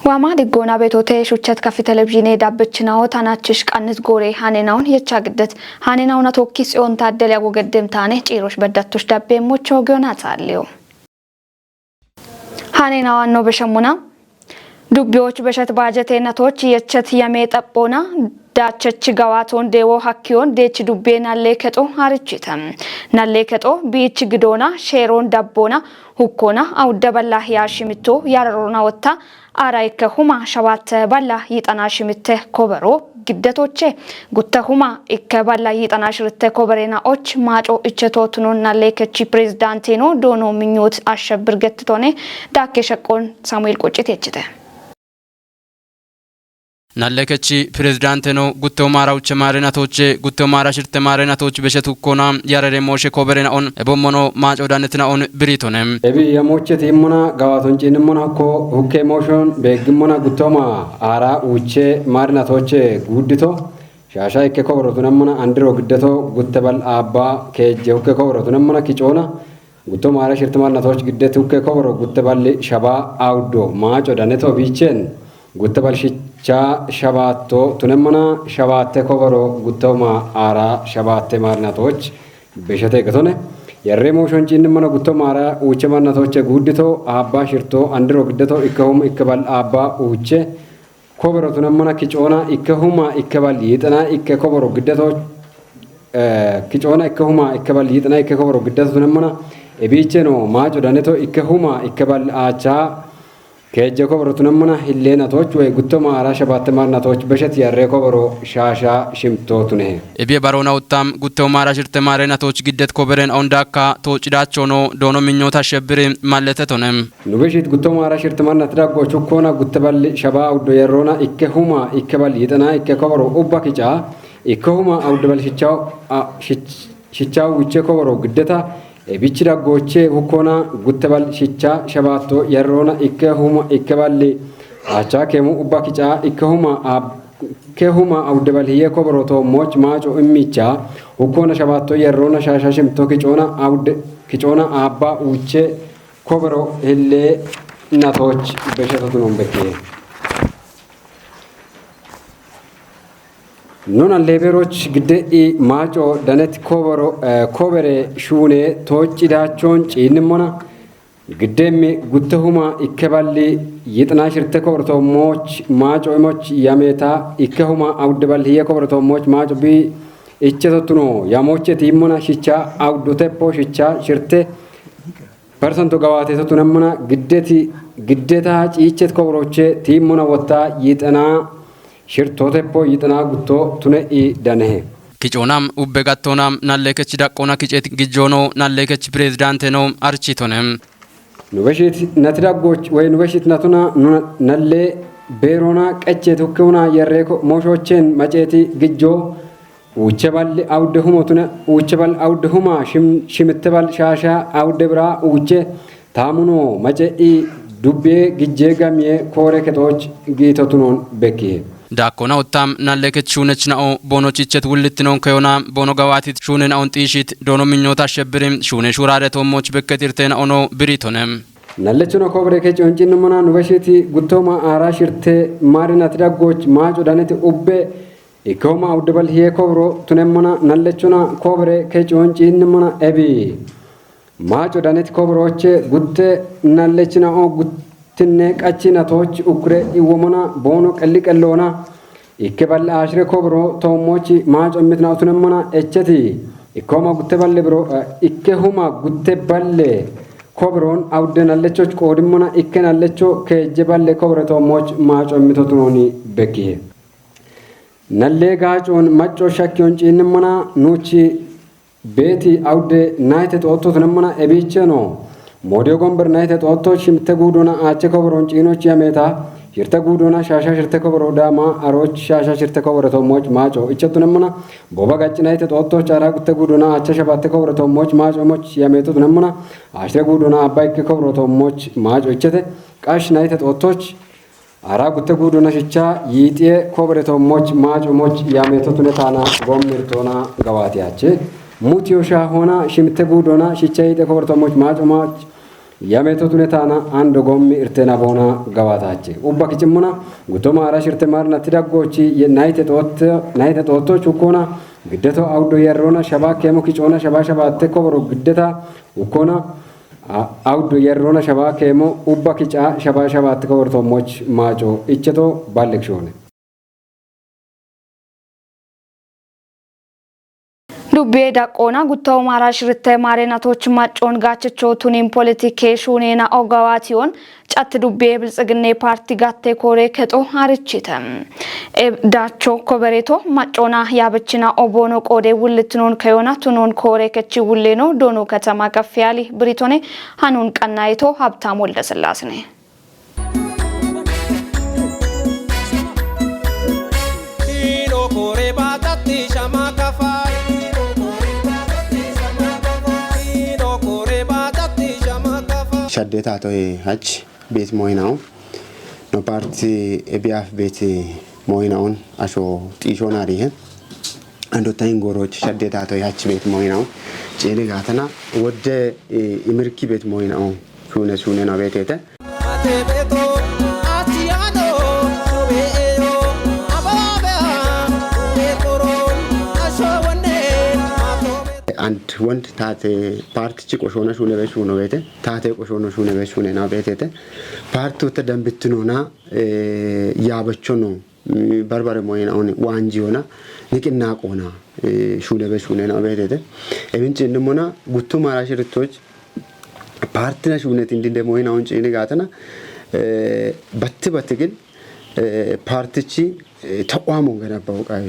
ዋማ ዲጎና ቤቶቴ ሹቸት ከፊ ቴሌቪዥን ዳብችናው ታናችሽ ቀንስ ጎሬ ሃኔናውን የቻግደት ሃኔናውና ቶኪስ ኦን ታደል ያጎገደም ታኔ ጪሮሽ በዳቶሽ ዳቤሞች ወገና ታሊዮ ሃኔናዋን ነው በሸሙና ዱቢዎች በሸት ባጀቴነቶች የቸት የሜጠቦና ዳቸች ጋዋቶን ዴዎ ሀኪዮን ዴች ዱቤና ለከጦ አርችተም ናለከጦ ቢች ግዶና ሼሮን ዳቦና ሁኮና አውደበላ ያሽምቶ ያረሮና ወጣ አራይከሁማ ሸዋተ ባላ ይጣናሽምተ ኮበሮ ግደቶቼ ጉተሁማ ኢከባላ ይጣናሽርተ ኮበሬናዎች ማጮ እቸቶቱኖና ለከቺ ፕሬዝዳንቴ ነው ዶኖ ምኞት አሸብር ገትቶኔ ዳከሸቆን ሳሙኤል ቆጭት የችተ ናለከቺ ፕሬዝዳንት ነው ጉተው ማራውቸ ማረናቶች ጉተው ማራሽርተ ማረናቶች በሸቱ ኮና ያረረ ሞሽ ኮበሬናውን በሞኖ ማጮዳነትናውን ብሪቶነም እቢ የሞቸት ይሙና ጋዋቶን ጪንሙና ኮ ሁኬ ሞሽን በግሙና ጉተውማ አራ ውቼ ማረናቶች ጉድቶ ሻሻይ ከኮበሮቱነሙና አንድሮ ግደቶ ጉተበል አባ ከጀ ሁኬ ኮበሮቱነሙና ኪጮና ጉተው ማራሽርተ ማረናቶች ግደት ሁኬ ኮበሮ ጉተበል ሸባ አውዶ ማጮዳነቶ ቢቸን ጉተበል ቻ ሸባቶ ቱነመና ሸባተ ኮበሮ ጉተውማ አራ ሸባተ ማርናቶች በሸተ ገቶነ የሬሞሽን ጪንመና ጉተውማ አራ ውቸ ማርናቶች ጉድቶ አባ ሽርቶ አንድሮ ግደቶ ኢከሁም ኢከባል አባ ውቸ ኮበሮ ቱነመና ኪጮና ኢከሁማ ኢከባል ይጥና ኢከ ኮበሮ ግደቶ ኪጮና ኢከሁማ ኢከባል ይጥና ኢከ ኮበሮ ግደቶ ቱነመና እቢቸ ነው ማጮ ዳነቶ ኢከሁማ ኢከባል አቻ ከጀ ኮበሮ ቱነመና ሂሌናቶች ወይ ጉተውማ አራ ሸባተ ማርናቶች በሸት ያሬ ኮበሮ ሻሻ ሽምቶ ቱነ እቤ ባሮና ወጣም ጉተውማ አራ ሽርተ ማረናቶች ግደት ኮበረን አውንዳካ ቶጭዳቸው ነው ዶኖ ምኞታ አሸብር ማለተቶነም ኑበሽት ጉተውማ አራ ሽርተ ማርናት ዳጎቹ ኮና ጉተበል ሸባ አውዶ የሮና ኢከሁማ ኢከበል ይጥና ኢከ ኮበሮ ኡባ ኪጫ ኢከሁማ አውደበል ሽቻው ውቼ ኮበሮ ግደታ ebichi dagoche hukona guttebal shicha shabato yerrona ikkehuma ikkeballi acha kemu ubba kica ikkehuma awdebal hiye kobroto moch macho immicha hukona shabato yerrona shashashim to kicona abba uche kobro hille natoch beshetatu nombeke ኖና ሌበሮች ግደኢ ማጮ ዳነት ኮበሮ ኮበሬ ሹኔ ቶጭዳቾን ጪንሞና ግደሚ ጉተሁማ ኢከባሊ ይጥናሽርተ ኮበርቶ ሞች ማጮ ሞች ያሜታ ኢከሁማ አውደባል ሂየ ኮበርቶ ሞች ማጮ ቢ እቸቶቱኖ ያሞቼ ቲሞና ሽቻ አውዶቴፖ ሽቻ ሽርቴ ፐርሰንቱ ጋዋቴ ተቱነሞና ግደታ ጪቸት ኮበሮቼ ቲሞና ወጣ ይጥና ሽርቶቴፖ ይጥና ጉቶ ቱነኢ ዳነሄ ኪጮናም ኡበጋቶናም ናለከች ዳቆና ኪጨት ግጆኖ ናለከች ፕሬዝዳንት ነው አርቺቶነም ኑበሽት ነትዳጎች ወይ ኑበሽት ናቱና ናለ ቤሮና ቀጨት ሁከውና የሬኮ ሞሾችን መጨቲ ግጆ ውቸባል አውደሁሞቱና ውቸባል አውደሁማ ሽምተባል ሻሻ አውደብራ ውቸ ታሙኖ መጨኢ ዱቤ ግጄ ጋሚዬ ኮሬ ከቶች ጊቶቱኖን በኪ ዳኮና ወጣም ናለከች ሹነች ናኦ ቦኖችቸት ውልት ነው ከዮና ቦኖ ጋዋቲት ሹነን አውን ጢሽት ዶኖ ምኞታ አሸብርም ሹነ ሹራደ ቶሞች በከቲርተና ኦኖ ብሪቶነም ናለችኖ ኮብሬ ከጮንጭን ሙና ኑበሽቲ ጉተውማ አራ ሽርቴ ማሪናት ዳጎች ማጮ ዳነት ኡቤ ኢኮማ አውደበል ሂየ ኮብሮ ቱነሙና ናለችና ኮብሬ ከጮንጭን ሙና ኤቢ ማጮ ዳነት ኮብሮቼ ጉተ ናለችና ኦ ትነ ቀቺናቶች ኡክሬ ይወሞና ቦኖ ቀልቀሎና ኢከባል አሽሬ ኮብሮ ቶሞች ማጮ ምትናውቱነሞና እቸቲ ኢኮማ ጉተባል ብሮ ኢከሁማ ጉተባል ኮብሮን አውደናለቾች ቆድሞና ኢከናለቾ ከጀባል ኮብሮ ቶሞች ማጮ ምትቱኖኒ በኪ ነሌ ጋጮን ማጮ ሻኪዮን ጪንሞና ኑቺ ቤቲ አውደ ናይተ ጦቶቱነሞና ኤቢቸ ነው ሞዲዮ ጎንበር ናይተ ጦቶች ሽምተ ጉዶና አቸ ኮብሮን ጪኖች ያሜታ ሽርተ ጉዶና ሻሻ ሽርተ ኮብሮ ዳማ አሮች ሻሻ ሽርተ ኮብሮ ቶሞች ማጮ እቸቱነሙና ቦባጋጭ ናይተ ጦቶች አራ ጉተ ጉዶና አቸ ሸባተ ኮብሮ ቶሞች ማጮሞች ያሜቱነሙና አሽረ ጉዶና አባይ ኮብሮ ቶሞች ማጮ እቸተ ቃሽ ናይተ ጦቶች አራ ጉተ ጉዶና ሽቻ ይጤ ኮብሮ ቶሞች ማጮሞች ያሜቱነታና ጎምርቶና ገዋቲያቸ ሙቲዮሻ ሆና ሽምተ ጉዶና ሽቻ ይጤ ኮብሮ ቶሞች ማጮሞች yameto tunetana ando gommi irtena bona gawatache ubba kichimuna gutoma ara shirte marna tidaggochi naite totto chukona giddeto awdo yerrona shaba kemo kichona shaba tekko giddeta ukona awdo yerrona shaba kemo ubba kicha shaba tekko tomoch macho icheto balekshone Dubbe daqona guttaw mara shirte marenatoch maጮን ጋቸቾ ቱኒን ፖለቲኬሽኔና ኦጋዋቲዮን ጫት ዱቤ ብልጽግኔ ፓርቲ ጋቴ ኮሬ ከጦ አርቺተም ዳቾ ኮበሬቶ ማጮና ያበችና ኦቦኖ ቆዴ ውልትኖን ከዮና ቱኖን ኮሬ ከቺ ውሌኖ ዶኖ ከተማ ከፍያሊ ብሪቶኔ ሃኑን ቀናይቶ ሀብታም ወልደስላስኔ ኢኖ ኮሬ ባጣቲ ሻማ Shaddeta to'e hach bet mo'inao no parti ebiaf bet mo'inaon asho tishonari he ando tain goroch shaddeta to'e hach bet mo'inao chele gatana wodde imirki bet mo'inao shune na betete and want tate part chi qoshona shune be shuno bete tate qoshono shune be shune na betete partu te dambitnona yabachono barbare moyena on wanjiona nikina qona shune be shune na betete evinche ndmona guttu marashirtoch partina shune tindinde moyena on chini gatana batte gin partichi ተቋሙን ገነባው ቃይ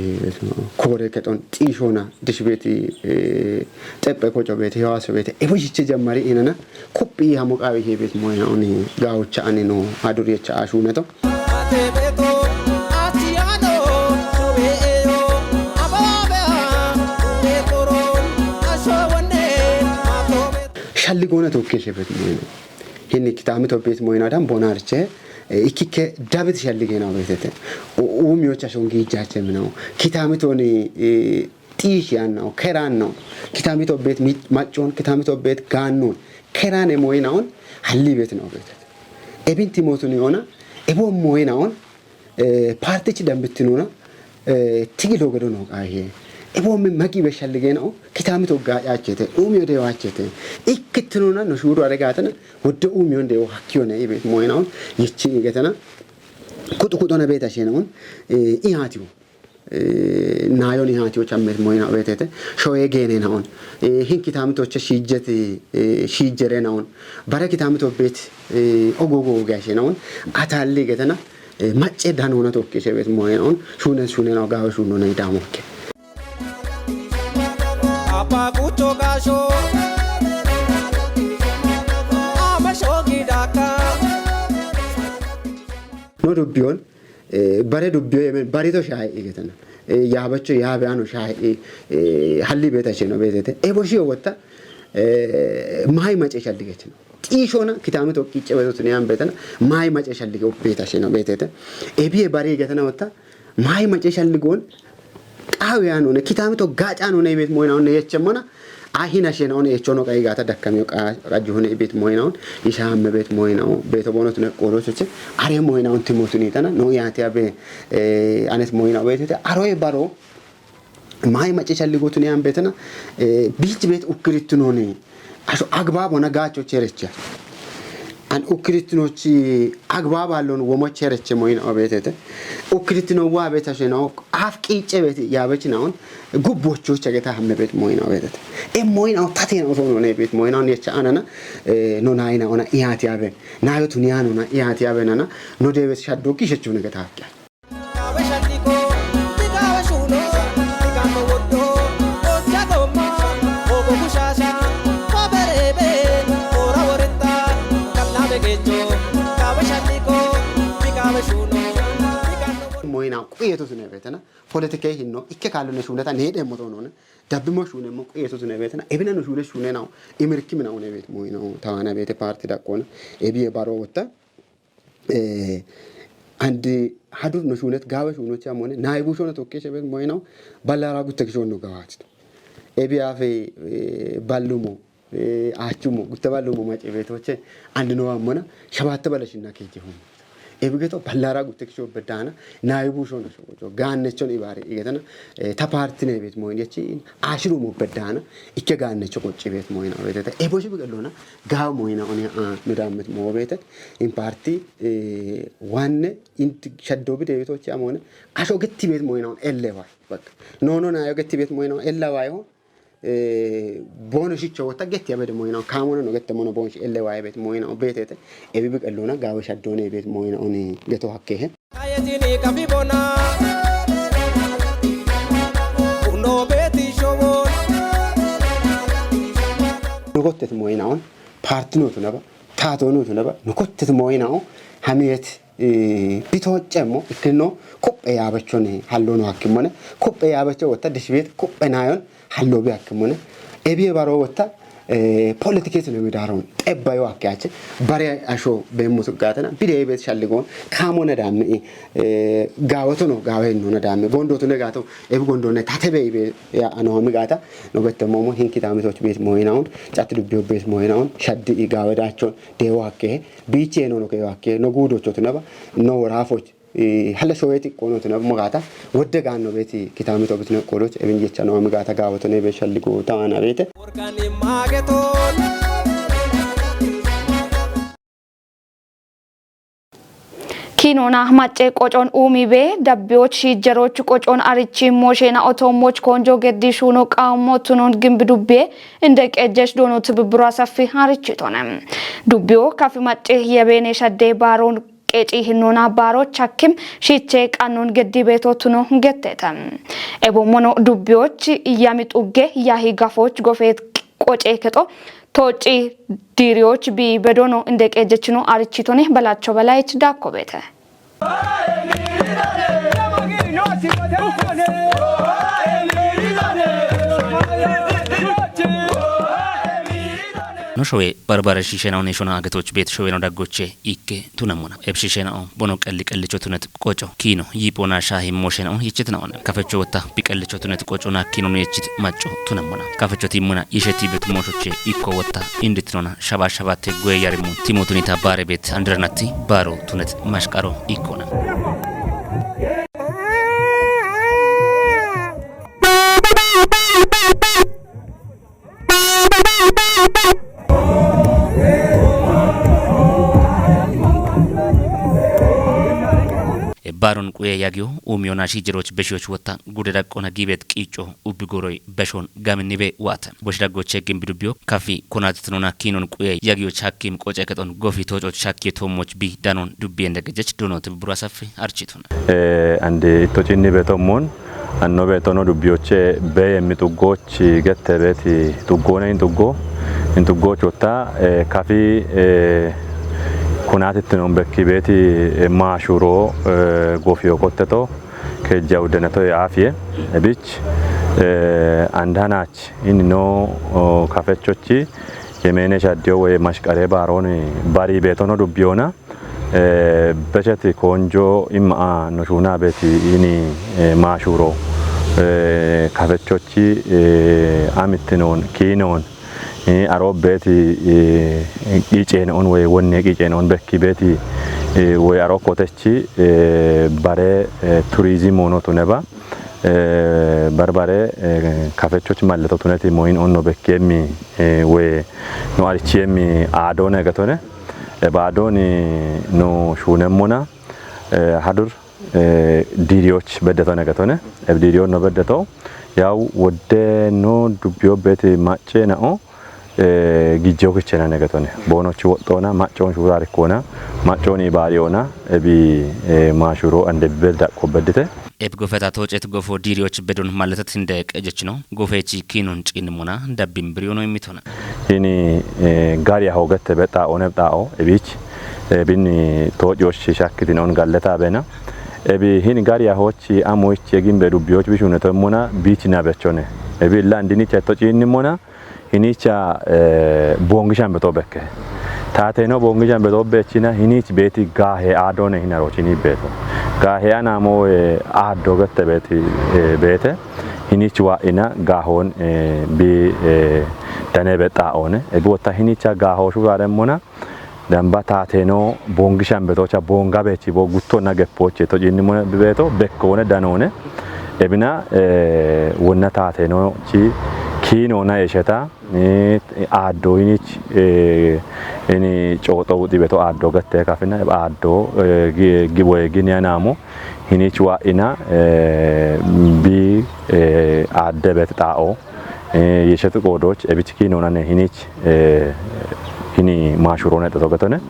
ኮሬ ከጦን ጢሾና ድሽቤቲ ጠበ ኮጮ ቤት ያዋስ ቤት እቡይቺ ጀማሪ ኢነና ኩቢ ያሞቃዊ ቤት ሞያውን ጋውቻ አኒ ነው አዱሪቻ አሹነቶ አቴቤቶ አቲያኖ ሶቤዮ አባባያ ኔቶሮ አሾወኔ ማቶቤ ሻልጎነ ተወከሽ ቤት ሞይና ሂኒ ኪታምቶ ቤት ሞይና ዳም ቦናርቼ ikike david shalligena betete umiyocha shongi jache mno kitamitooni tishiano kerano kitamito bet machon kitamito bet gannon kerane moynaon halli bet no betete ebinti motuni ona ebo moynaon partichi dambitnona tigilo godo no qahe ebo magi beshalligena kitamito gaachete umiyo dewachete ikkitnona no shuru aregatana wodde umiyo dewo hakkiyone ebet moynaon yichi getana kutukutoona beta shenaon ihatiyo nayon ihatiyo chammet moyna betete shoye gene naon hin kitamitoche shijere naon bare kitamito bet ogogo gashenaon atalli getana macce danona tokkishe bet moynaon shune no gawo shuno ne damokke apa kucho gasho no dubbion bare dubbio barito shay egetana yabacho yabiano shay halli betache no betete eboshi wota mai mace shalligechno tishona kitamito kiche betotni am betana mai mace shallige betache no betete ebiye bare egetana wota mai mace shalligon qawiano ne kitamito gaacano ne bet moynaon ne yechmona ahina shenaon yechono qay gata dakkamiyo qajhone bet moynaon isham bet moynaon beto bonot ne qorochoche are moynaon timotuni tana no yati abe anes moynaon betete aroy baro mai mace shalligotuni am betana biich bet ukritnoni asho agbabona gaacho cherecha an ukritnochi agbaballon womo chereche moynaon betete ukritno wa betasheno afqiche bet yabechnaon gubbocho chageta hamme bet moynaon betete e moynaon tatena osono ne bet moynaon yecha anana no naina ona iati abe nayo tuniano na iati abe nana no debes shaddo kishechu ne getaakya moyna qiyeto sune betana politike hinno ikke kalone shuneta ne demo tonon dabbimo shune mo qiyeto sune betana ebina no shune naw emerki mina one bet moyna tawana bete parti dakkona ebiye baro wotta andi hadur no shunet gawe shunocha mone naibu shone tokkeshe bet moyna ballara gutte shonno gawat ebiya fe ballumo አቹሙ ጉተባሉ ማጭ ቤቶች አንድ ነው አሞና ሸባት በለሽና ከጂ ሆነ ኤብገቶ ባላራ ጉትክሾ በዳና ናይቡ ሾነ ሾ ጋነቾን ኢባሪ ይገተና ተፓርቲኔ ቤት ሞይን የቺ አሽሩ ሞበዳና ኢከ ጋነቾ ቆጭ ቤት ሞይና ቤተተ ኤቦሽ በቀሎና ጋው ሞይና ኦኒ መዳምት ሞ ቤተ ኢን ፓርቲ ዋነ ኢንት ሸዶ ቤቶች አሞነ አሾ ገቲ ቤት ሞይና ኤሌዋ በቃ ኖ ኖ ናዮ ገቲ ቤት ሞይና ኤላዋ ይሆን ቦነሽቾ ወጣ ገት ያበደ ሞይና ካሞነ ነው ገተ ሞነ ቦንሽ ኤሌዋይ ቤት ሞይና ቤቴተ ኤቢ በቀሎና ጋው ሸዶኔ ቤት ሞይና ኦኒ ገቶ ሀከሄ አየቲኒ ካፊ ቦና ኡኖ ቤት ሾቦ ንኮተት ሞይናውን ፓርቲ ነው ተነባ ታቶ ነው ተነባ ንኮተት ሞይናው ሀሚየት ቢቶጨሞ እክኖ ኮጴ ያበቾኔ ሀሎ ነው ሀክሞነ ኮጴ ያበቾ ወጣ ድሽ ቤት ኮጴ ናዮን ሀሎ ቢያክሙነ ኤቢ ባሮ ወጣ ፖለቲኬት ነው የሚዳረው ጠባዩ አካያች ባሪ አሾ በሞት ጋተና ቢዴ ቤት ሻልጎን ካሞነ ዳም ጋወቶ ነው ጋዌ ነው ነዳም ጎንዶቱ ነጋቶ ኤብ ጎንዶነ ታተበይ ያ አኖ ምጋታ ነው በተሞሞ ሂንኪታሚቶች ቤት ሞይናውን ጫት ዱቢዮ ቤት ሞይናውን ሻድ ጋወዳቸው ዴዋኬ ቢቼ ነው ነው ከዋኬ ነው ጉዶቾት ነባ ነው ወራፎች هلا شوية كونو تنا مقاطع ودك عنه بيتي كتامي تو بتنا كولوش ابن جيتشانو مقاطع قاوتني بيشلقو تانا بيته ኪኖና ማጨ ቆጮን ኡሚቤ ዳቢዎች ሺጀሮች ቆጮን አርቺ ሞሼና ኦቶሞች ኮንጆ ገዲሹ ነው ቃሞቱን ግንብ ዱቤ እንደ ቀጀሽ ዶኖ ትብብሩ አሰፊ አርቺቶነ ዱቤው ካፍ ማጨ የቤኔ ሸዴ ባሮን ቄጪ ህኖና ባሮች ሐኪም ሺቼ ቃኑን ገዲ ቤቶቱ ነው ገተተም ኤቦሞኖ ዱቤዎች ያሚጡጌ ያሂ ጋፎች ጎፌት ቆጬ ከጦ ቶጪ ዲሪዎች ቢበዶኖ እንደ ቀጀች ነው አርቺቶኔ በላቸው በላይች ዳኮ ቤተ no showe barbara shishena on shona agatoch bet showe no dagoche ikke tunamuna ebshishena on bono qalliqallicho tunet qoco kino yipona shahi moshena on yichitna on kafecho wata biqallicho tunet qoco na kino no yichit macho tunamuna kafecho timuna yisheti bet moshoche ikko wata inditnona shaba shabate goye yarimu timotunita bare bet andranati baro tunet mashqaro ikkona ባሮን ቆየ ያጊው ኡሚዮና ሺጅሮች በሺዎች ወጣ ጉደዳቆና ጊቤት ቂጮ ኡብጎሮይ በሾን ጋምኒቤ ዋተ ቦሽዳጎቼ ግምብዱቢዮ ካፊ ኮናትትኖና ኪኖን ቆየ ያጊዎች ሐኪም ቆጨ ከጦን ጎፊ ቶጮች ሻኪ ቶሞች ቢ ዳኖን ዱቢ እንደገጀች ዶኖት ብሩ አሰፊ አርቺቱና አንዴ ቶጪኒ በቶሞን አንኖ በቶኖ ዱቢዮቼ በየሚጡጎች ገተበት ጡጎነን ጡጎ እንጡጎች ወጣ ካፊ kunatitnon bekki beti maashuro gofiyo kotteto kejja udeneto yaafie ebich andanach inno kafechochi yemene shaddio we mashqare baron bari betono dubbiona becheti konjo imma no shuna beti ini maashuro kafechochi amitnon kinon arobeti qichen on we wonne qichen on bekki beti we arokotechi bare tourism ono tuneba barbare kafechoch malleto tuneti moin onno bekkemi we no archiemi adone gatone badoni no shunemona hadur ዲሪዎች በደተነ ከተነ እብዲሪዮ ነው በደተው ያው ወደ ኖ ዱቢዮ ቤት ማጨ ነው ጊዜው ከቸና ነገተነ ቦኖች ወጣውና ማጨውን ሹራር ኮና ማጨውን ይባሪውና እቢ ማሹሮ እንደ በልዳ ቆበደተ ኤብ ጎፈታ ተወጨት ጎፎ ዲሪዎች በዶን ማለተት እንደ ቀጀች ነው ጎፌቺ ኪኑን ጭንሞና እንደብም ብሪዮ ነው የሚተና ይኒ ጋሪያ ሆገተ በጣ ኦነብጣኦ እቢች ቢኒ ተወጆች ሻክቲኖን ጋለታ በና እቢ ይኒ ጋሪያ ሆች አሞች የግን በዱቢዎች ቢሹነተሞና ቢችና በቸነ እቢ ላንዲኒ ቸቶጪንሞና hinicha bongishan betobekke taateno bongishan betobechina hinich beti gahe adone hinarochini beto gahe anamo adogette beti bete hinichi wa'ina gahon bi dane bexaone ebi wotta hinicha gaho shugaremmona damba taateno bongishan betocha bonga bechi bo guttona geppoche to jinni mo beto bekkone danone ebina wonna taateno chi kino na esheta addo hinich eni coto wudi beto addo gatte kafina addo giboye ginyanamo hinich wa'ina bi adde betao yeshetu qodoch ebich kino na hinich hini maashurone to gatone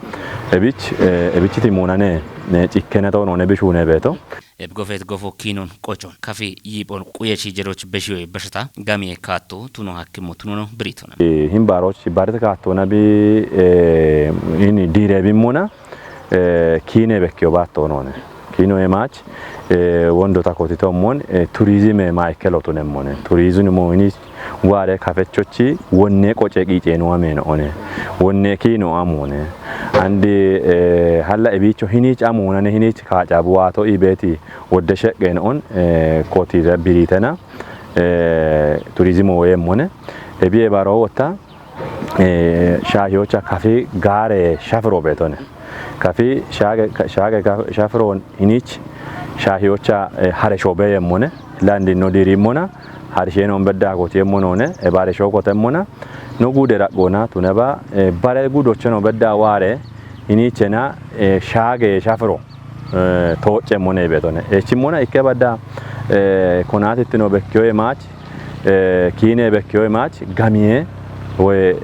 ebich timonane ne cikkena to no ne bishune beto ebgofet gofo kinon qochon kafi yibon quyechi jeroch beshiyo beshata gamie katto tuno hakimo tuno britona himbaroch barete katto na bi hini dire bimona kine bekyo batto none kino e match wondo takoti tommon tourism e maikelo tunemone tourism mo ni ware kafechochi wonne qoce qiiceno ameno one wonne kino amone andi halla ebicho hinich amona ne hinich kaaca buwato ibeti wodde sheqen on koti rabbiritena tourism o yemone ebi baro wota shaayocha kafi gare shafro betone kafi shage shafro hinich shaayocha hare shobe yemone landi no dirimona harsheno bedda gote monone e bare shokote mona no gude ragona tunaba bare gudocheno bedda ware hinichena shage shafro toche mone betone e chimona ikebada konati tino bekyo e match kine bekyo e match gamie we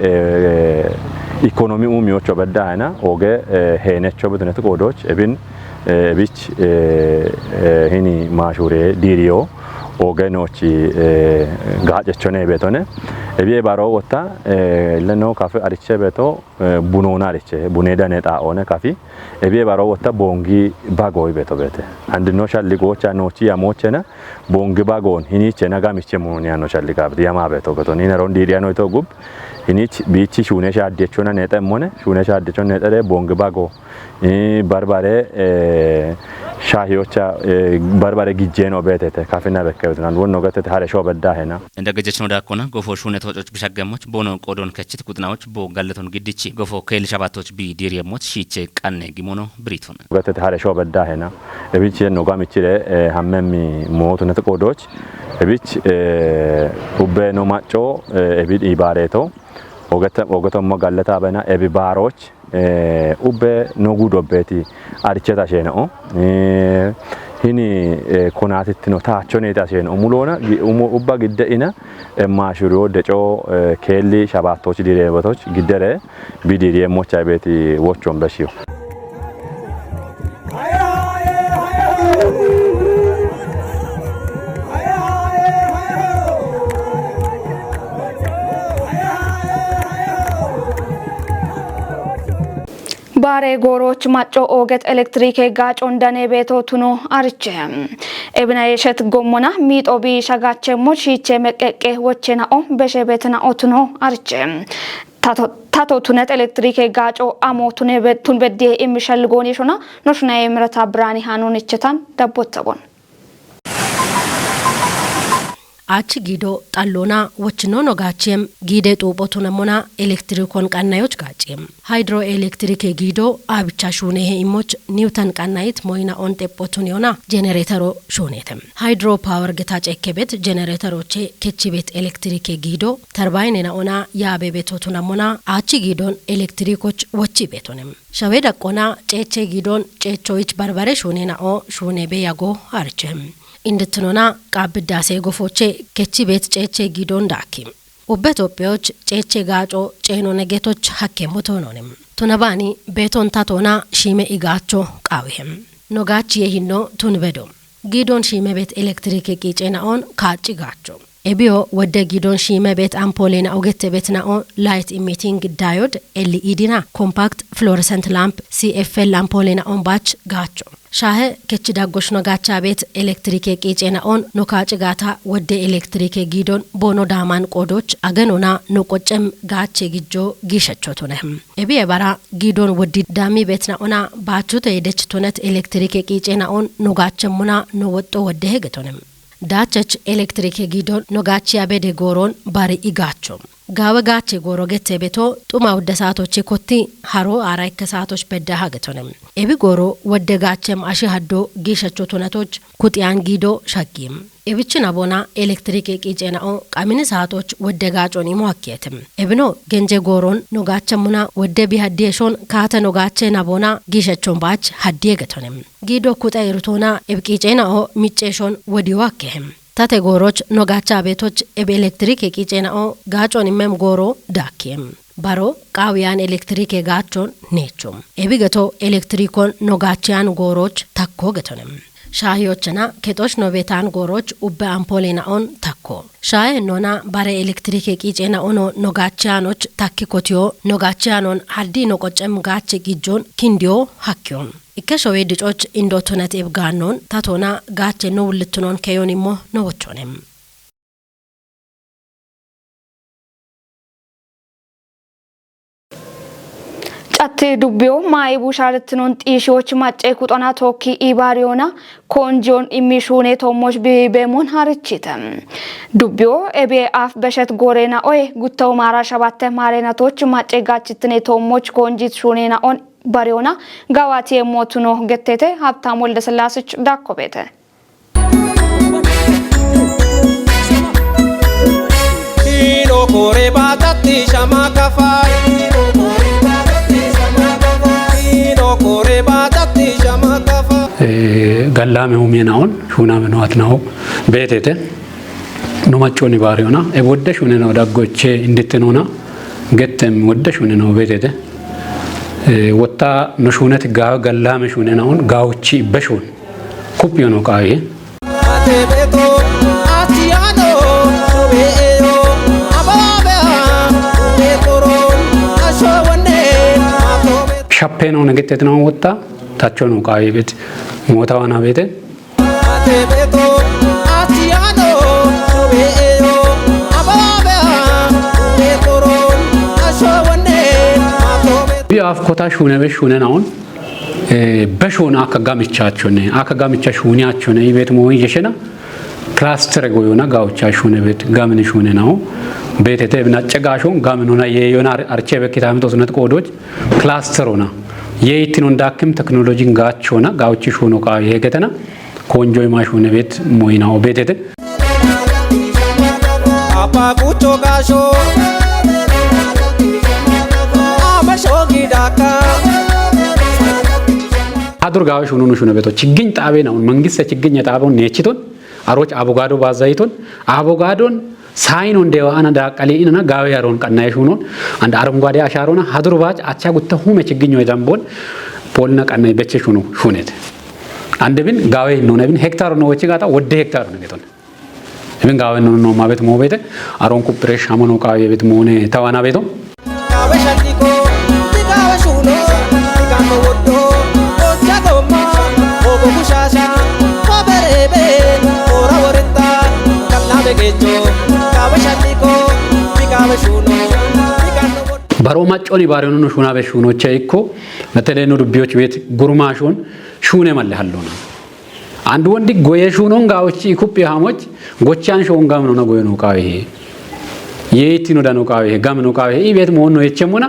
economy umiocho bedda na oge henecho bedone to godoch ebin bich hini mashure dirio ogenochi gaacechone betone ebi baro wota leno kafe ariche beto bunona ariche buneda neta one kafi ebi baro wota bongi bagoy beto bete andino shalli gocha nochi amochena bongi bagon hiniche nagamiche moni ano shalli gabdi yama beto goto ni neron diriano to gub hinich bichi shune shadechona neta mone shune shadechona neta bongi bago barbare shahiocha barbare gijeno betete kafina bekketan wonno gatete hare show bedda hena እንደገጀችኖ ዳኮና ጎፎ ሹነ ተወጮች ቢሻገሞች ቦኖ ቆዶን ከችት ቁጥናዎች ቦ ጋለቶን ግድቺ ጎፎ ከል ሻባቶች ቢ ዲሪየሞች ሺቼ ቃነ ጊሞኖ ብሪቶን gatete hare show bedda hena ebich no gamichire hammemi motu net qodoch ebich ubbe no macho ebid ibareto ogatommo galleta bena ebi baroch ubbe no gudobeti archeta sheno hini konatitino taachone tashen omulona ubba giddeina maashuro deco kelli shabatoch direbotoch giddere bidiri mocha beti wochon beshiyo ባሬ ጎሮች ማጮ ኦገት ኤሌክትሪክ ጋጮ እንደኔ ቤቶቱኖ አርቼ ኤብና የሸት ጎሞና ሚጦቢ ሻጋቼ ሞቺቼ መቀቀ ወቸናኦ በሸቤትና ኦቱኖ አርቼ ታቶቱነት ኤሌክትሪክ ጋጮ አሞቱኔ በቱን በዲ የሚሸልጎን ይሾና ኖሽና የምረታ ብራኒ ሃኑን እቸታን ዳቦተቦን achi gido xallona wochino no gaachem gide xuubotu namona elektrikon qannayoch gaachem hydroelectric gido abicha shune he imoch newton qannayit moyna on teppotun yona generatoro shunetem hydro power getaach ekebet generatoroche kechibet electric gido turbine na ona yabe betotu namona achi gidon elektrikoch wochi betonem shaweda qona ceche gidon cechoich barbare shune na o shune be yago archem indetnona qaabdaase gofoche kechi bet ceche gidon dakim ubetopioch ceche gaco ceno negetoch hakke motononem tunabani beton tatona shime igacho qawihem nogachi yehinno tunbedo gidon shime bet electric qicena on kaachi gacho ebio wode gidon shime bet ampolena ogette betna on light emitting diode LED na compact fluorescent lamp CFL ampolena on batch gacho shahe kechi dagoshno gacha bet electric qicena on no kaachi gata wode electric gidon bono daman qodoch aganona no qoccem gache gijjo gishachotonem ebi ebara gidon wodi dami betna ona bachute edech tonet electric qicena on no gachemuna no wotto wode hegetonem daachach elektirike giidon nogachi abede goron bari igaachom gawa gaache goro gette beto xuma wudda saatochi kotti haro ara ikke saatoch bedda hagetonem ebi goro wudda gaachem ashi haddo gishacho tunatoch kutiyan giido shaggim ebichina bona elektrike qicenao qamini saatoch wudda gaaconi mo hakketem ebino genje goron nogachamuna wudda bi haddeshon kaata nogache nabona gishachon baach hadde getonem giido kuta irtona ebqicenao micceshon wodi wakkehem tate goroch nogacha betoch eb elektrike qicenao gaacon imem goro dakiem baro qawiyan elektrike gaachon nechum ebigato elektrikon nogachian goroch takko getonem shahiyochna ketosh novetan goroch ubbe ampolina on takko shahe nona bare elektrike qichena ono nogachianoch takki kotio nogachianon haddi no qocem gaache gijon kindio hakyon ikkashowe dicoch indotonat ebganon tatona gaache no wulitunon keyonimo no wochonem atti dubbio mai busharatnon xishoch macce kutona tokki ibariona konjon imishune tomoch bebemon harichitem dubbio ebe af beshet gorena oy guttaw mara shabatte marena toch macce gachitne tomoch konjit shunena on bariona gawati emotuno gettete habtam wolde selasich dakkobete ino kore batatti shama kafai gallame humienaon shuna menwatnaho betete no machoni bariona e wodde shune no daggoche indittenona gettem wodde shune no betete wotta no shunet ga gallame shune naon gaawchi beshun kupiono qaye atebeto atiado beeyo ababe ekoro ashowne shappeno negetetna wotta tachono qaye bet motawana bete atebeto atiado beeyo ababe ekoro ashowne bi af kota shune be shune naon beshona akagamichachone akagamicha shuniachone ibet mo yeshena cluster goyona gaawcha shune bet gamini shune nawo betete bnachegashon gaminona yeyona archebe kitamto sunet kodoch clusterona yeitino ndakim technology gaachona gaawchi shuno ka yegetena konjoy ma shune bet moynawo betete apa kucho gasho amashogi daka አድር ጋሽ ሆኖ ነው ሹነ ቤቶች ችግኝ ጣቤ ነው መንግስት ችግኝ ጣቤውን ነችቶን አሮች አቮጋዶ ባዛይቶን አቮጋዶን ሳይኖ እንደው አና ዳቀሌና ጋው ያሮን ቀናይሽ ሆኖ አንድ አረንጓዴ አሻሮና አድር ባጭ አቻ ጉተሁ መችግኝ ወይ ዳምቦል ፖልና ቀናይ በቸሽ ሆኖ ሹኔት አንድ ቢን ጋው ነው ነብን ሄክታር ነው ወጪ ጋታ ወደ ሄክታር ነው ቤቶን ቢን ጋው ነው ማቤት ሞቤት አሮን ኩፕሬሽ አሞኖ ቃው ቤት ሞኔ ተዋና ቤቶ ጋበሻቲኮ ጋበሹኖ ጋሞ ወዶ baro machoni bareno no shuna be shuno cheiko metele no dubbiyoch bet gurmashon shune malle hallona አንድ ወንድ ጎየ ሹኖን ጋውቺ ኩፕ ያሞች ጎቻን ሾን ጋም ነው ጎየ ነው ቃዊ የይቲ ነው ዳኖ ቃዊ ጋም ነው ቃዊ ኢቤት ሞን ነው የቸሙና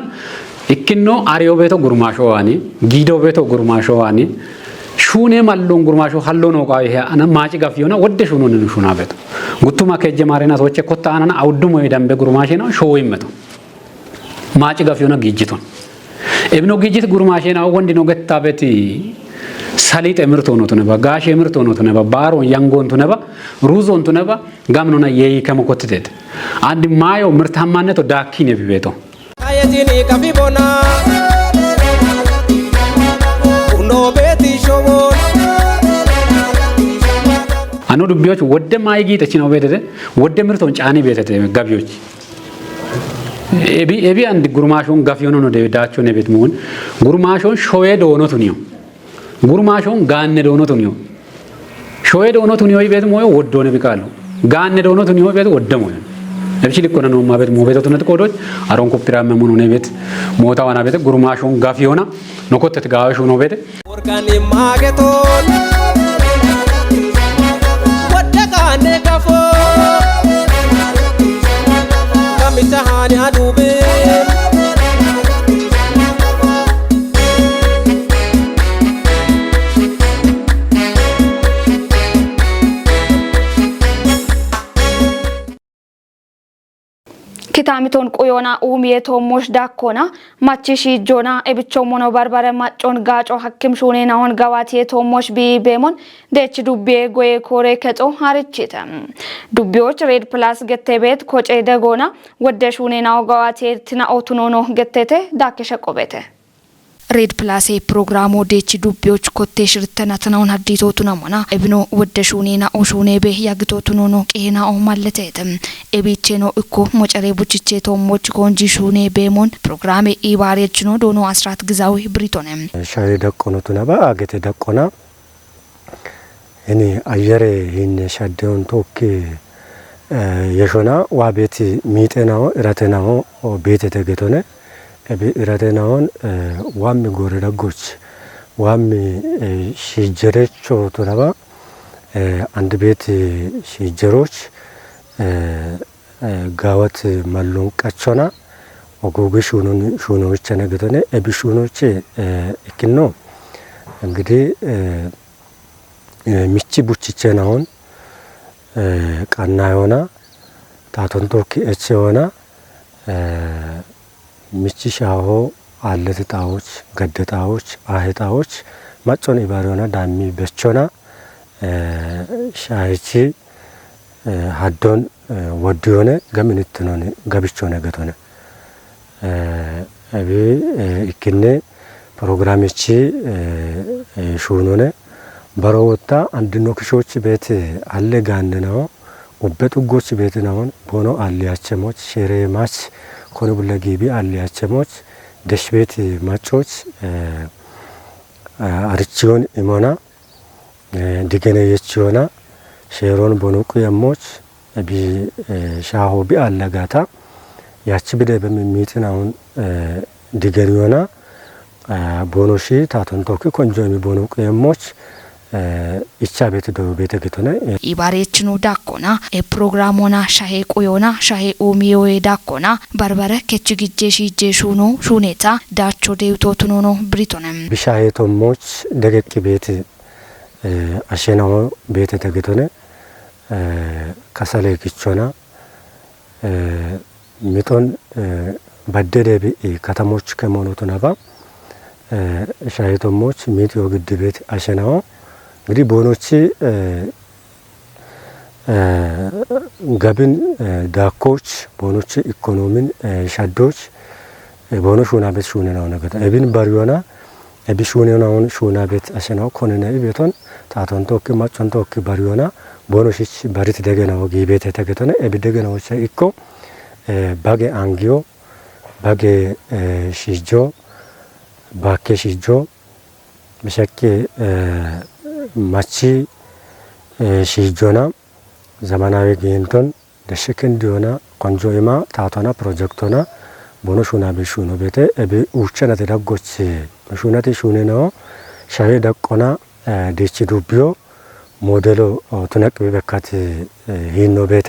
እክኖ አሪዮ ቤቶ ጉርማሾ ዋኒ ጊዶ ቤቶ ጉርማሾ ዋኒ ሹኔ ማሎን ጉርማሾ ሀሎ ነው ቃዊ አና ማጪ ጋፊዮና ወደ ሹኖ ነው ሹና ቤቶ ጉቱማ ከጀ ማሬና ወቸ ኮታ አናና አውዱሞ ይዳምበ ጉርማሼ ነው ሾው ይመቶ ማጪ ጋፊዮና ጊጂቶን እብኖ ጊጂት ጉርማሼ ነው ወንድ ነው ገታ ቤት ሰሊጥ ምርቶ ነው ተነባ ጋሽ ምርቶ ነው ተነባ ባሮ ያንጎን ተነባ ሩዞን ተነባ ጋምኖና የይ ከመኮትቴት አንድ ማዮ ምርታማነቶ ዳኪ ነው ቢቤቶ አየቲኒ ካፊቦና ኡኖ ቤቲ ሾቦ አኖ ዱቢዮች ወደ ማይጊ ተቺ ነው ቤተተ ወደ ምርቶን ጫኒ ቤተተ ጋቢዮች ኤቢ አንድ ጉርማሾን ጋፊዮን ነው ደዳቸው ነው ቤት መሆን ጉርማሾን ሾዌ ዶኖ ቱኒዮ ጉርማሾን ጋነ ዶኖ ቱኒዮ ሾዌ ዶኖ ቱኒዮ ቤት ሞዮ ወዶ ነው ቢቃሉ ጋነ ዶኖ ቱኒዮ ቤት ወደ ሞዮ ለብቺ ሊቆና ነው ማቤት ሞቤቶ ተነት ቆዶች አሮን ኮፒራ መሙኑ ነው ቤት ሞታዋና ቤት ጉርማሾን ጋፊዮና ነኮተት ጋዋሹ ነው ቤት ኦርጋኒ ማገቶን ወደቃ Ane kafo Kamita hani adube Kitamiton qoyona uumiyetoo mosh dakkona machishi jona ebicho mono barbare machon gacho hakim shune na hon gawatiyetoo mosh bi bemon dech dubbe goye kore keto harichita dubbiyoch red plus gettebet koce degona wode shune na gawatiyetina otunono gettete dakkesha qobete red plus programu dech dubbiyoch kotte shirtanatnaun haditotu namona ebno wode shune na oshune be yagitotu nono qena o malletetem ebicheno እኮ ሞጨሬ ቡችቼቶ ሞች ኮንጂ ሹኔ ቤሞን ፕሮግራም ኢባሬችኖ ዶኖ አስራት ግዛው ብሪቶንም ሻይ ደቆኖቱ ነባ አገተ ደቆና እኔ አየሬ ይነ ሻደውን ቶክ የሾና ዋቤት ሚጤናው ረተናው ቤት ተገቶነ ረተናውን ዋም ጎረደጎች ዋም ሽጀረቾ ተነባ አንድ ቤት ሽጀሮች ጋወት ማሉን ቀቾና ወጎግ ሹኖች ነገተነ እብሹኖች እክኖ እንግዲህ ሚቺ ቡችቼናውን ቃና ሆና ታቶንቶክ እቺ ሆና ሚቺ ሻሆ አለትጣዎች ገደጣዎች አህጣዎች ማጮን ይባሪውና ዳሚ በቾና ሻይቺ ሀዶን ወዲዮነ ገምንትኖን ገብቾ ነገቶነ አቢ እክነ ፕሮግራምቺ ሹኖነ በሮወታ አንድኖ ክሾች ቤት አለ ጋንነው ወበጡጎች ቤት ነውን ቦኖ አልያቸሞች ሸሬማች ኮንቡለ ጊቢ አልያቸሞች ደሽ ቤት ማቾች አርቺዮን ኢሞና ዲገነ የቺዮና ሼሮን ቦኖቁ የሞች ቢ ሻሆ ቢ አለጋታ ያቺ ብደ በሚሚትናውን ዲገሪዮና ቦኖሺ ታቶንቶክ ኮንጆሚ ቦኖቁ የሞች ኢቻ ቤት ዶ ቤተ ገቶነ ኢባሬችኑ ዳኮና ፕሮግራሞና ሻሄ ቆዮና ሻሄ ኦሚዮዬ ዳኮና በርበረ ከችግጄ ሺጄ ሹኖ ሹኔታ ዳቾ ዴውቶቱኖ ብሪቶነም ቢሻሄ ቶሞች ደገቅ ቤት አሸናው ቤት ተገቶነ ከሰለ ግቾና ሚቶን በደደብ ከተሞች ከመሆኑት ነባ ሻይቶሞች ሚትዮ ግድ ቤት አሸናው እንግዲህ ቦኖች ገብን ዳኮች ቦኖች ኢኮኖሚን ሻዶች ቦኖች ሹና ቤት ሹና ነው ነገር እብን ባሪዮና እብሹኔናውን ሹና ቤት አሸናው ኮነና ቤቶን ታቶን ቶክ ማቾን ቶክ ባሪዮና ቦኖሽች ባሪት ደገናው ጊቤት ተገተነ እብደገናዎች ኢኮ ባጌ አንጊዮ ባጌ ሽጆ ባኬ ሽጆ መሸኬ ማቺ ሽጆና ዘመናዊ ጌንቶን ደሽከን ዲዮና ኮንጆይማ ታቶና ፕሮጀክቶና ቦኖሹና በሹኖ ቤተ እብ ውቸና ተዳጎች ሹናቴ ሹኔ ነው ሻሄ ደቆና ዴቺ ዱቢዮ ሞዴሎ ቱነቅ በካት ሂኖ ቤተ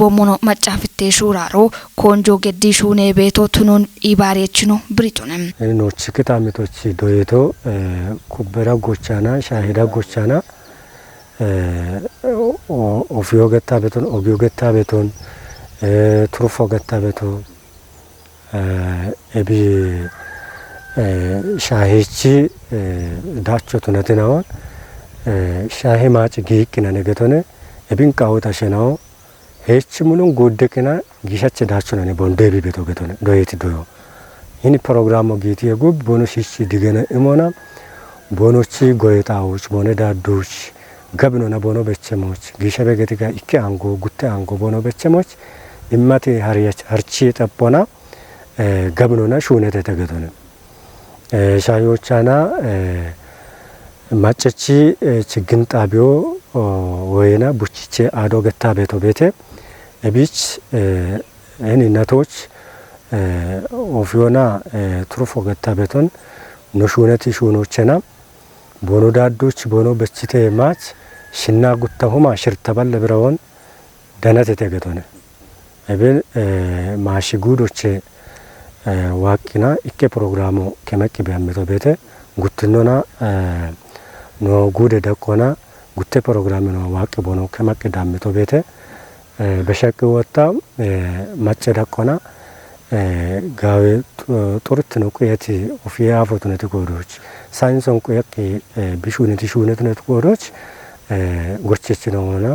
ቦሞኖ ማጫፍቴ ሹራሮ ኮንጆ ገዲ ሹኔ ቤቶ ቱኑን ኢባሬችኖ ብሪቶንም ኖች ከታመቶች ዶየቶ ኩበራ ጎቻና ሻሄዳ ጎቻና ኦፊዮ ገታ ቤቶን ኦጊዮ ገታ ቤቶን ትሩፎ ገታ ቤቶ እቢ ሻሄቺ ዳቾ ቱነትናውን ሻሄ ማጭ ጊቅና ነገቶነ እቢን ቃውታ ሸናው ሄች ሙሉን ጎደከና ጊሻቸ ዳቾ ነኔ ቦንዴቢ ቤቶ ገቶነ ዶየት ዶዮ ይህን ፕሮግራሙ ጌቲ የጉብ ቦኖሺች ዲገነ እሞና ቦኖቺ ጎይታዎች ቦነ ዳዶች ገብኖና ቦኖ በቸሞች ጊሻ በገቲጋ ኢኬ አንጎ ጉቴ አንጎ ቦኖ በቸሞች ኢማቴ ሀሪያች አርቺ ጠቦና ገብኖና ሹነተ ተገቶነ ሻዮቻና ማጨቺ ችግን ጣቢዮ ወይና ቡቺቼ አዶ ገታ ቤቶ ቤቴ እቢች እኔ እናቶች ኦፊዮና ትሩፎ ገታ ቤቶን ኖሹነቲ ሹኖቸና ቦኖ ዳዶች ቦኖ በችቴ ማች ሽና ጉተሁማ ሽርተበል ብረውን ደነት የተገቶነ እብን ማሽጉዶች ዋቂና ኢኬ ፕሮግራሙ ከመቂ ቢያመቶ ቤተ ጉትኖና ኖ ጉደ ደቆና ጉቴ ፕሮግራም ነው ዋቂ ቦኖ ከመቂ ዳመቶ ቤተ በሸቅ ወጣ ማጨ ደቆና ጋዌ ጡርት ነው ቆየት ኦፊያ ፎቶነት ጎዶች ሳይንሶን ቆየቅ ቢሹነት ሹነት ነት ጎዶች ጎርቸች ነውና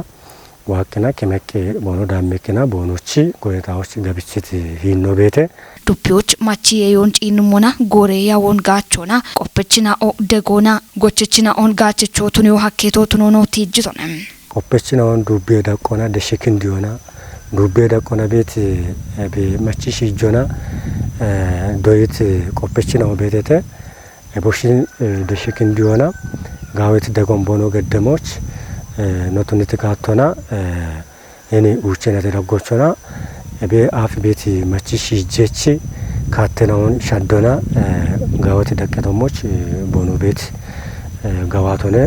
ዋቅና ከመቄ ቦኖ ዳሜክና ቦኖቺ ጎይታዎች ገብችት ሂኖ ቤተ ዱፒዎች ማቺ የዮን ጪንሞና ጎሬ ያወን ጋቾና ቆፕችና ኦ ደጎና ጎችችና ኦን ጋችቾቱን ዮ ሀኬቶቱን ሆኖ ትይጅቶነ ቆፕችና ኦን ዱቤ ዳቆና ደሽክ እንዲሆና ዱቤ ዳቆና ቤት በማቺ ሽጆና ዶይት ቆፕችና ቤተተ ቦሽን ደሽክ እንዲሆና ጋዌት ደጎን ቦኖ ገደሞች ኖቱን ተካቶና እኔ ውጭና ተደጎቾና እቤ አፍ ቤት ማቺሽ ጀቺ ካተናውን ሻዶና ጋወት ደቀቶሞች ቦኖ ቤት ጋዋቶነ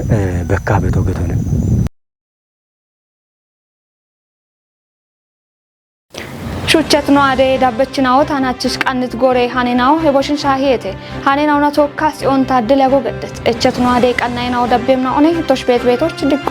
በካ ቤቶ ገቶነ ሹቸት ነው አደ ዳበችናው ታናችስ ቀንት ጎሬ ሃኔናው ሄቦሽን ሻሂየቴ ሃኔናው ናቶ ካስ ኦን ታድለ ያጎገደት እቸት ነው አደ ቀናይናው ደቤምና ኦኔ ቶሽ ቤቶች ድጎ